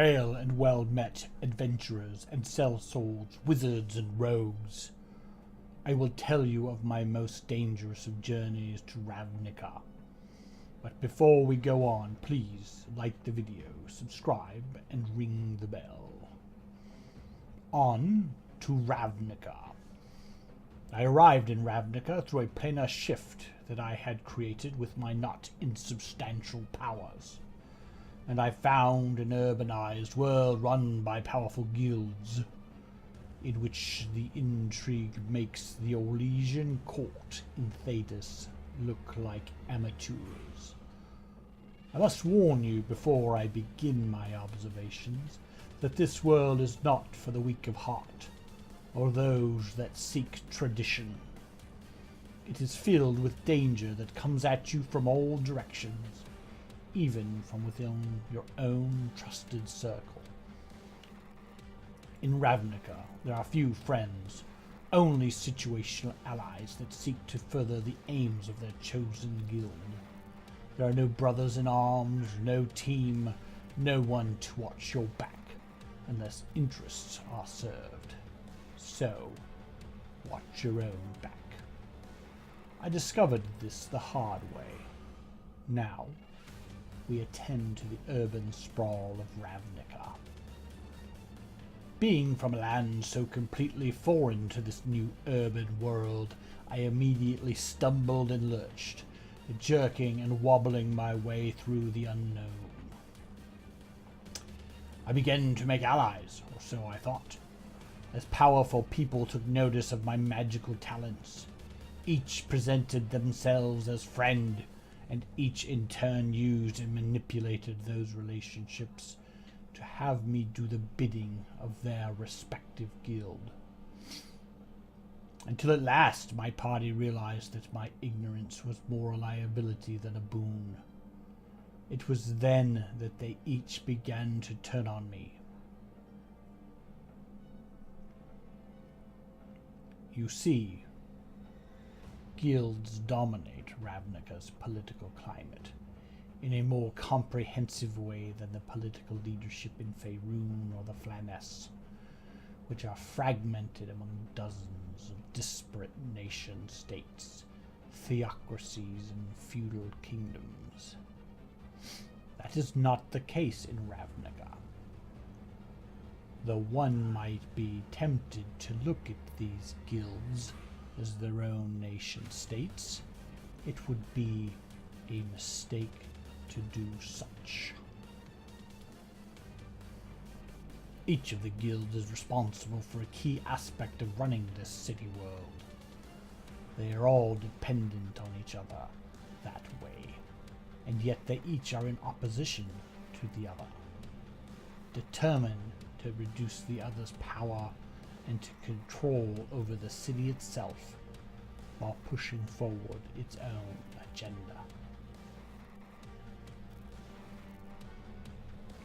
Hail and well met, adventurers and sellswords, wizards and rogues. I will tell you of my most dangerous of journeys to Ravnica. But before we go on, please like the video, subscribe, and ring the bell. On to Ravnica. I arrived in Ravnica through a planar shift that I had created with my not insubstantial powers, and I found an urbanized world run by powerful guilds, in which the intrigue makes the Orlesian court in Thedas look like amateurs. I must warn you before I begin my observations that this world is not for the weak of heart, or those that seek tradition. It is filled with danger that comes at you from all directions, even from within your own trusted circle. In Ravnica, there are few friends, only situational allies that seek to further the aims of their chosen guild. There are no brothers in arms, no team, no one to watch your back, unless interests are served. So, watch your own back. I discovered this the hard way. Now, we attend to the urban sprawl of Ravnica. Being from a land so completely foreign to this new urban world, I immediately stumbled and lurched, jerking and wobbling my way through the unknown. I began to make allies, or so I thought, as powerful people took notice of my magical talents. Each presented themselves as friend, and each in turn used and manipulated those relationships to have me do the bidding of their respective guild. Until at last my party realized that my ignorance was more a liability than a boon. It was then that they each began to turn on me. You see, guilds dominate Ravnica's political climate in a more comprehensive way than the political leadership in Faerun or the Flaness, which are fragmented among dozens of disparate nation-states, theocracies, and feudal kingdoms. That is not the case in Ravnica. Though one might be tempted to look at these guilds as their own nation-states, it would be a mistake to do such. Each of the guilds is responsible for a key aspect of running this city world. They are all dependent on each other that way, and yet they each are in opposition to the other, determined to reduce the other's power and to control over the city itself while pushing forward its own agenda.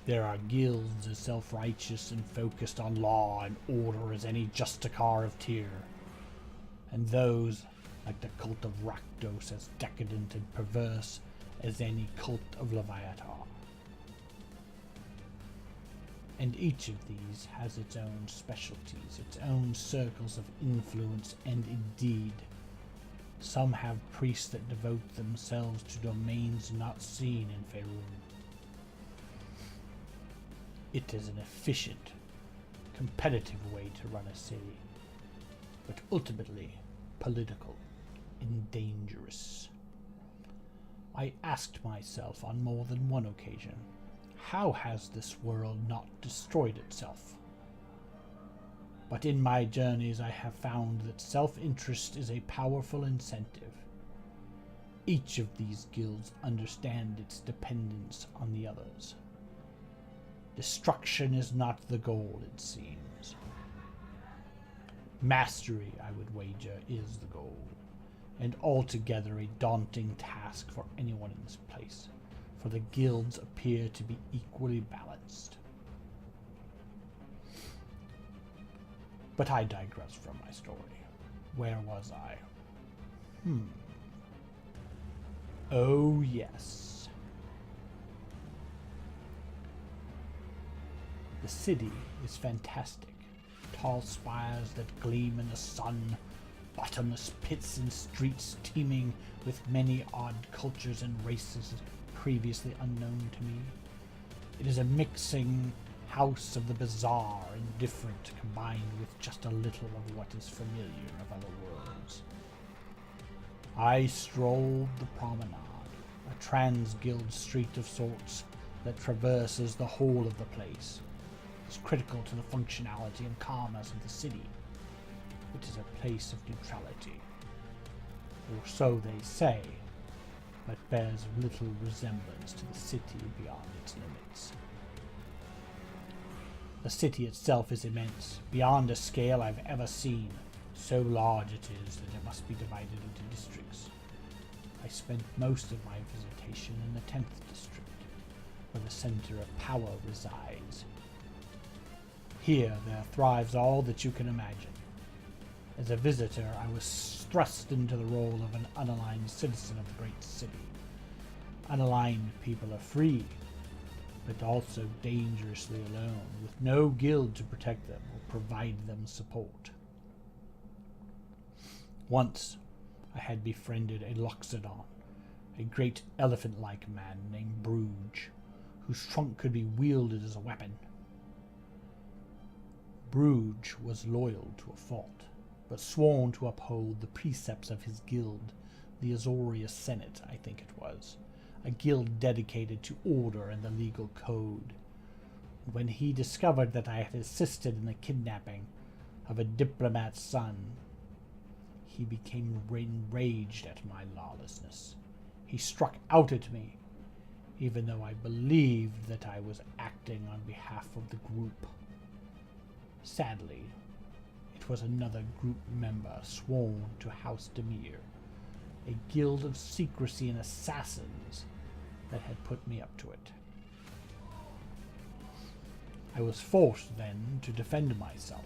There are guilds as self-righteous and focused on law and order as any Justicar of Tyr, and those, like the cult of Rakdos, as decadent and perverse as any cult of Leviathan. And each of these has its own specialties, its own circles of influence, and indeed, some have priests that devote themselves to domains not seen in Faerun. It is an efficient, competitive way to run a city, but ultimately political and dangerous. I asked myself on more than one occasion, how has this world not destroyed itself? But in my journeys I have found that self-interest is a powerful incentive. Each of these guilds understand its dependence on the others. Destruction is not the goal, it seems. Mastery, I would wager, is the goal, and altogether a daunting task for anyone in this place, for the guilds appear to be equally balanced. But I digress from my story. Where was I? Oh yes. The city is fantastic. Tall spires that gleam in the sun, bottomless pits and streets teeming with many odd cultures and races previously unknown to me. It is a mixing house of the bizarre and different, combined with just a little of what is familiar of other worlds. I strolled the promenade, a trans-guild street of sorts that traverses the whole of the place. It's critical to the functionality and calmness of the city. It is a place of neutrality, or so they say, but bears little resemblance to the city beyond its limits. The city itself is immense, beyond a scale I've ever seen. So large it is that it must be divided into districts. I spent most of my visitation in the 10th district, where the center of power resides. Here there thrives all that you can imagine. As a visitor, I was thrust into the role of an unaligned citizen of the great city. Unaligned people are free, but also dangerously alone, with no guild to protect them or provide them support. Once, I had befriended a Loxodon, a great elephant-like man named Bruges, whose trunk could be wielded as a weapon. Bruges was loyal to a fault, but sworn to uphold the precepts of his guild, the Azorius Senate, I think it was, a guild dedicated to order and the legal code. When he discovered that I had assisted in the kidnapping of a diplomat's son, he became enraged at my lawlessness. He struck out at me, even though I believed that I was acting on behalf of the group. Sadly, it was another group member sworn to House Demir, a guild of secrecy and assassins, that had put me up to it. I was forced then to defend myself,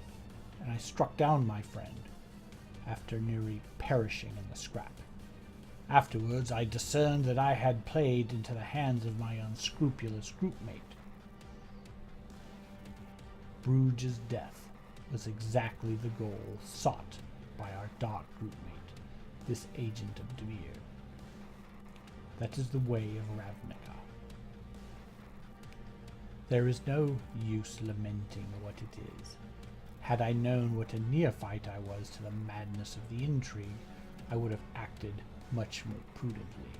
and I struck down my friend, after nearly perishing in the scrap. Afterwards, I discerned that I had played into the hands of my unscrupulous groupmate. Bruges' death was exactly the goal sought by our dark groupmate, this agent of Demir. That is the way of Ravnica. There is no use lamenting what it is. Had I known what a neophyte I was to the madness of the intrigue, I would have acted much more prudently.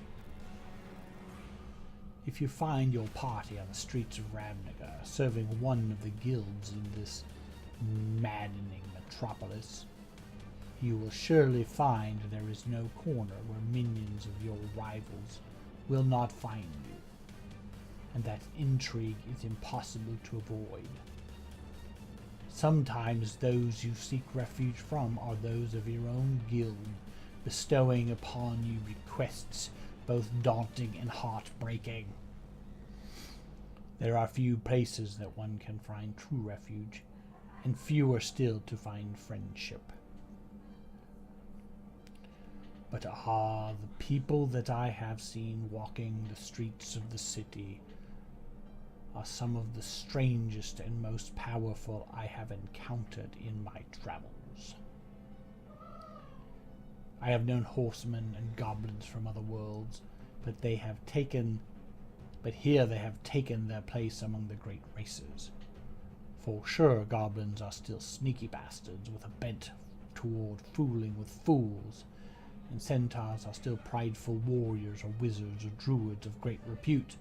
If you find your party on the streets of Ravnica, serving one of the guilds in this maddening metropolis, you will surely find there is no corner where minions of your rivals will not find you, and that intrigue is impossible to avoid. Sometimes those you seek refuge from are those of your own guild, bestowing upon you requests both daunting and heartbreaking. There are few places that one can find true refuge, and fewer still to find friendship. But the people that I have seen walking the streets of the city are some of the strangest and most powerful I have encountered in my travels. I have known horsemen and goblins from other worlds, but here they have taken their place among the great races. For sure, goblins are still sneaky bastards with a bent toward fooling with fools, and centaurs are still prideful warriors or wizards or druids of great repute.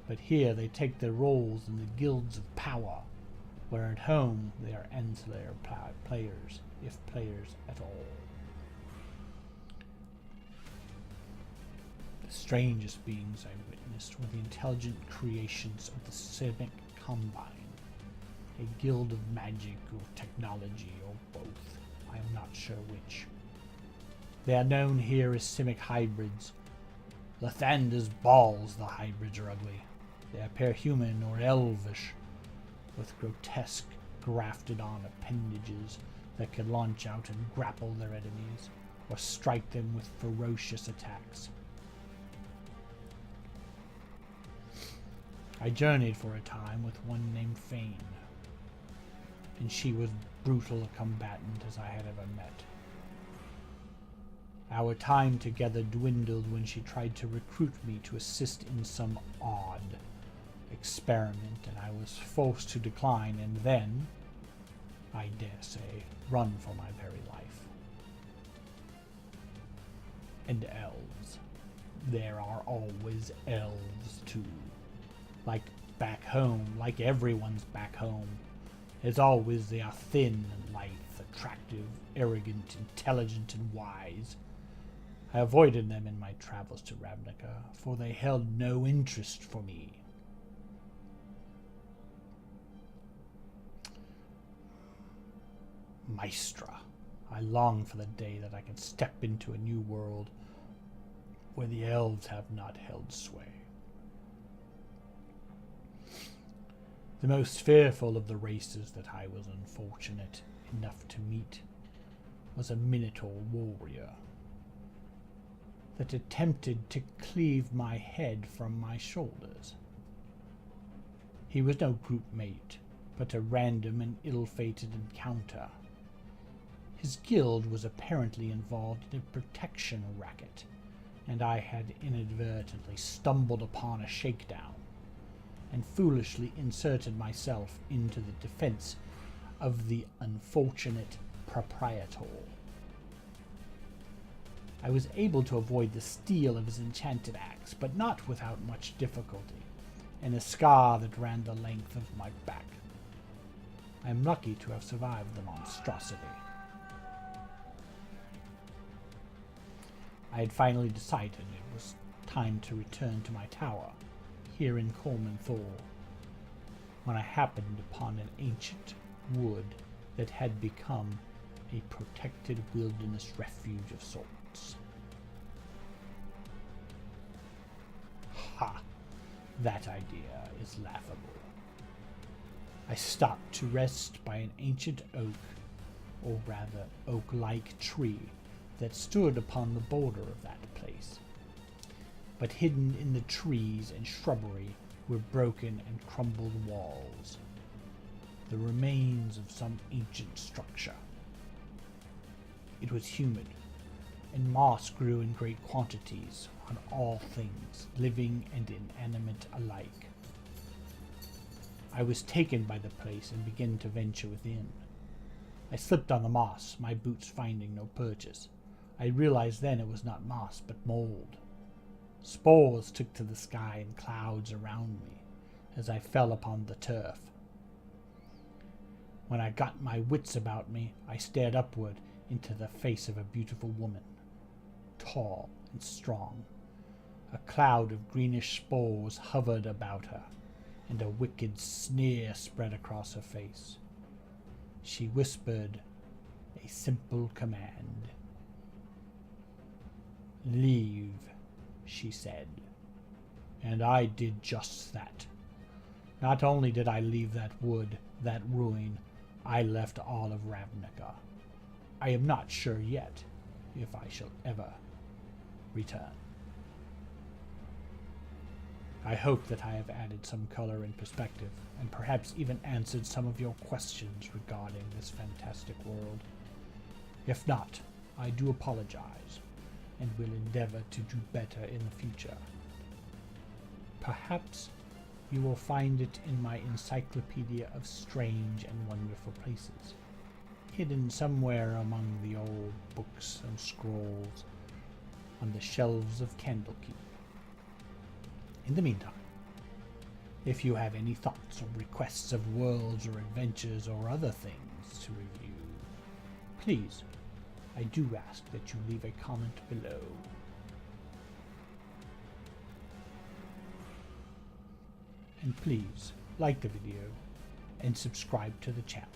But here they take their roles in the guilds of power, where at home they are ancillary players, if players at all. The strangest beings I witnessed were the intelligent creations of the Simic Combine, a guild of magic or technology or both. I am not sure which. They are known here as Simic hybrids. Lathander's balls, the hybrids are ugly. They appear human or elvish, with grotesque, grafted-on appendages that can launch out and grapple their enemies, or strike them with ferocious attacks. I journeyed for a time with one named Fane, and she was brutal a combatant as I had ever met. Our time together dwindled when she tried to recruit me to assist in some odd experiment, and I was forced to decline and then, I dare say, run for my very life. And elves. There are always elves too. Like back home, like everyone's back home. As always, they are thin and lithe, attractive, arrogant, intelligent, and wise. I avoided them in my travels to Ravnica, for they held no interest for me. Maestra, I long for the day that I can step into a new world where the elves have not held sway. The most fearful of the races that I was unfortunate enough to meet was a Minotaur warrior that attempted to cleave my head from my shoulders. He was no group mate, but a random and ill-fated encounter. His guild was apparently involved in a protection racket, and I had inadvertently stumbled upon a shakedown and foolishly inserted myself into the defense of the unfortunate proprietor. I was able to avoid the steel of his enchanted axe, but not without much difficulty, and a scar that ran the length of my back. I am lucky to have survived the monstrosity. I had finally decided it was time to return to my tower, here in Coleman Thor, when I happened upon an ancient wood that had become a protected wilderness refuge of sorts. Ha! That idea is laughable. I stopped to rest by an ancient oak, or rather oak-like tree, that stood upon the border of that place. But hidden in the trees and shrubbery were broken and crumbled walls, the remains of some ancient structure. It was humid, and moss grew in great quantities on all things, living and inanimate alike. I was taken by the place and began to venture within. I slipped on the moss, my boots finding no purchase. I realized then it was not moss, but mold. Spores took to the sky in clouds around me as I fell upon the turf. When I got my wits about me, I stared upward into the face of a beautiful woman, tall and strong. A cloud of greenish spores hovered about her, and a wicked sneer spread across her face. She whispered a simple command. "Leave," she said. And I did just that. Not only did I leave that wood, that ruin, I left all of Ravnica. I am not sure yet if I shall ever return. I hope that I have added some color and perspective, and perhaps even answered some of your questions regarding this fantastic world. If not, I do apologize, and will endeavor to do better in the future. Perhaps you will find it in my encyclopedia of strange and wonderful places, hidden somewhere among the old books and scrolls on the shelves of Candlekeep. In the meantime, if you have any thoughts or requests of worlds or adventures or other things to review, please, I do ask that you leave a comment below. And please, like the video and subscribe to the channel.